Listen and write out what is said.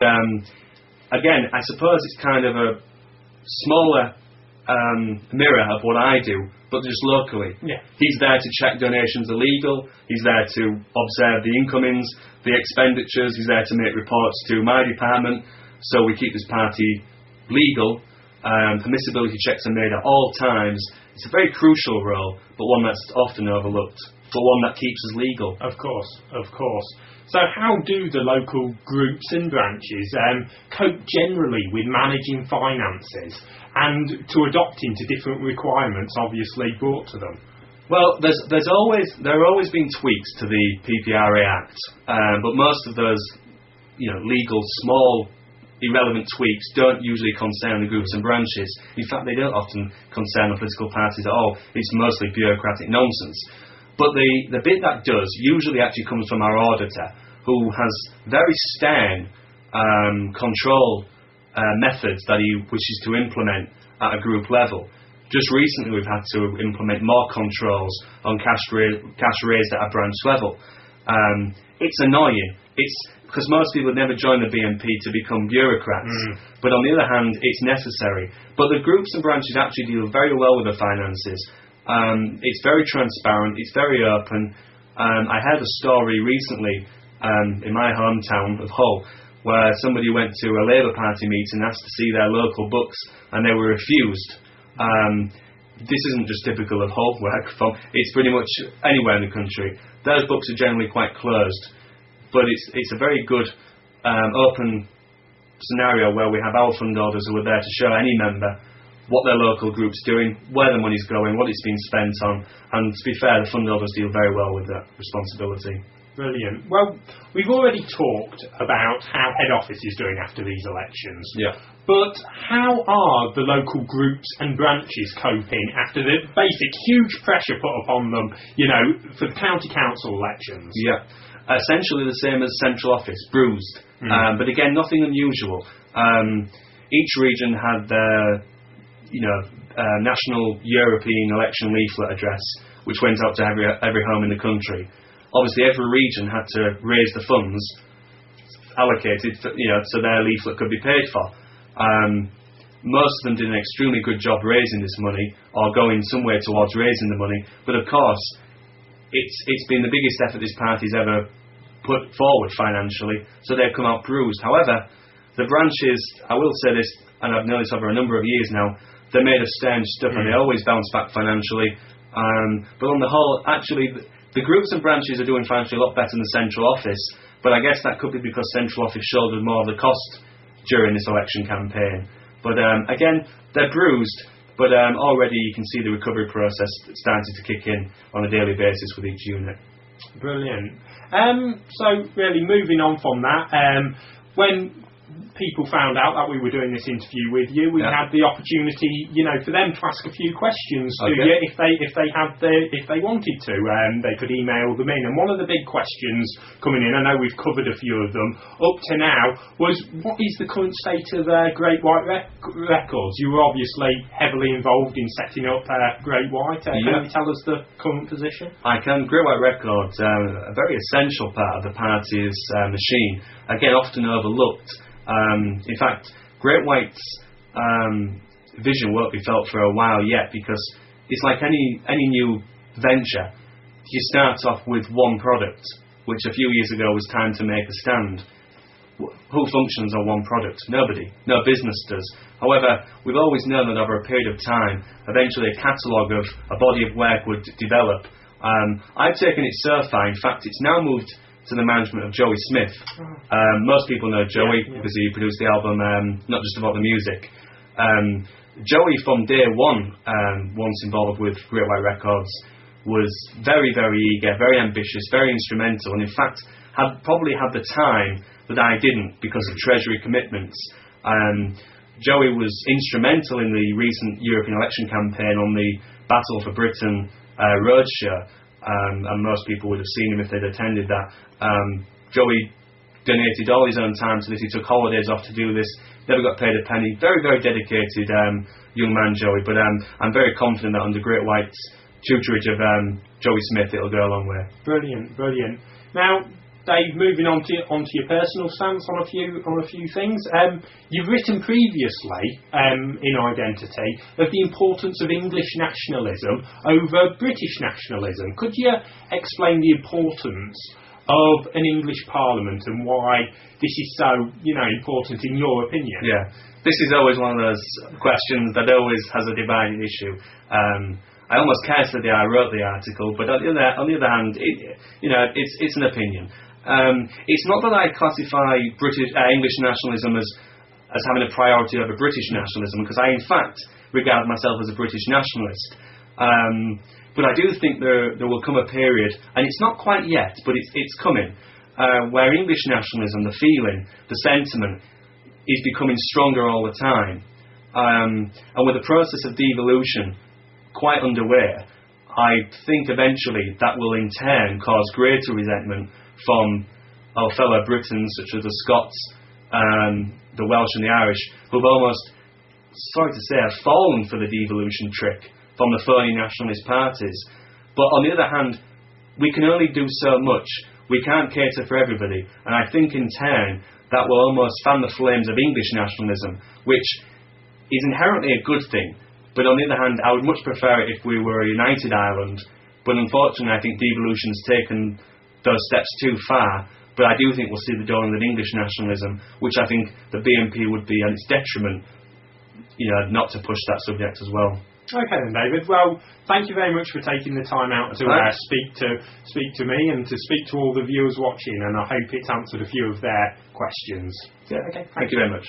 Again, I suppose it's kind of a smaller mirror of what I do, but just locally. Yeah. He's there to check donations are legal, he's there to observe the incomings, the expenditures, he's there to make reports to my department, so we keep this party legal. Permissibility checks are made at all times. It's a very crucial role, but one that's often overlooked, but one that keeps us legal. Of course. So how do the local groups and branches cope generally with managing finances and to adopting to different requirements obviously brought to them? Well, there have always been tweaks to the PPRA Act, but most of those, legal, small, irrelevant tweaks don't usually concern the groups and branches. In fact, they don't often concern the political parties at all. It's mostly bureaucratic nonsense. But the bit that does usually actually comes from our auditor, who has very stern control methods that he wishes to implement at a group level. Just recently we've had to implement more controls on cash raised at a branch level. It's annoying. It's because most people never join the BNP to become bureaucrats. But on the other hand, it's necessary. But the groups and branches actually deal very well with the finances. It's very transparent, it's very open. I heard a story recently in my hometown of Hull, where somebody went to a Labour Party meeting, asked to see their local books, and they were refused. This isn't just typical of Hull, where I'm from, it's pretty much anywhere in the country. Those books are generally quite closed, but it's a very good open scenario where we have our fund orders who are there to show any member what their local group's doing, where the money's going, what it's being spent on, and to be fair, the fund orders deal very well with that responsibility. Brilliant. Well, we've already talked about how head office is doing after these elections. Yeah. But how are the local groups and branches coping after the basic huge pressure put upon them, for the county council elections? Yeah. Essentially the same as central office, bruised. But again, nothing unusual. Each region had their national European election leaflet address, which went out to every home in the country. Obviously, every region had to raise the funds allocated, so their leaflet could be paid for. Most of them did an extremely good job raising this money, or going some way towards raising the money. But of course, it's been the biggest effort this party's ever put forward financially, so they've come out bruised. However, the branches, I will say this, and I've known this over a number of years now, they're made of stern stuff and they always bounce back financially. But on the whole, actually, the groups and branches are doing financially a lot better than the central office, but I guess that could be because central office shouldered more of the cost during this election campaign. But again, they're bruised, but already you can see the recovery process starting to kick in on a daily basis with each unit. Brilliant. So really moving on from that, when people found out that we were doing this interview with you, we had the opportunity, for them to ask a few questions to you if they wanted to. They could email them in. And one of the big questions coming in, I know we've covered a few of them up to now, was what is the current state of Great White Records? You were obviously heavily involved in setting up Great White. Can you tell us the current position? I can. Great White Records, a very essential part of the party's machine. Again, often overlooked. In fact, Great White's vision won't be felt for a while yet, because it's like any new venture. You start off with one product, which a few years ago was time to make a stand. Who functions on one product? Nobody. No business does. However, we've always known that over a period of time, eventually a catalogue of a body of work would develop. I've taken it so far, in fact, it's now moved to the management of Joey Smith. Most people know Joey because he produced the album Not Just About the Music. Joey from day one, once involved with Great White Records, was very, very eager, very ambitious, very instrumental, and in fact probably had the time that I didn't because of Treasury commitments. Joey was instrumental in the recent European election campaign on the Battle for Britain roadshow. And most people would have seen him if they'd attended that. Joey donated all his own time to this. He took holidays off to do this. Never got paid a penny. Very, very dedicated young man, Joey. But I'm very confident that under Great White's tutorage of Joey Smith, it'll go a long way. Brilliant, brilliant. Now, Dave, moving onto your personal stance on a few things. You've written previously in Identity of the importance of English nationalism over British nationalism. Could you explain the importance of an English Parliament and why this is so, important in your opinion? Yeah, this is always one of those questions that always has a divided issue. I almost care for the day I wrote the article, but on the other hand, it's an opinion. It's not that I classify English nationalism as having a priority over British nationalism, because I in fact regard myself as a British nationalist. But I do think there will come a period, and it's not quite yet, but it's coming, where English nationalism, the feeling, the sentiment, is becoming stronger all the time. And with the process of devolution quite underway, I think eventually that will in turn cause greater resentment from our fellow Britons, such as the Scots, the Welsh and the Irish, who've almost, sorry to say, have fallen for the devolution trick from the phony nationalist parties. But on the other hand, we can only do so much. We can't cater for everybody. And I think in turn that will almost fan the flames of English nationalism, which is inherently a good thing. But on the other hand, I would much prefer it if we were a united Ireland. But unfortunately, I think devolution's taken those steps too far. But I do think we'll see the dawning of English nationalism, which I think the BNP would be at its detriment, not to push that subject as well. Okay then, David. Well, thank you very much for taking the time out to speak to me and to speak to all the viewers watching, and I hope it's answered a few of their questions. Yeah, okay. Thank you very much.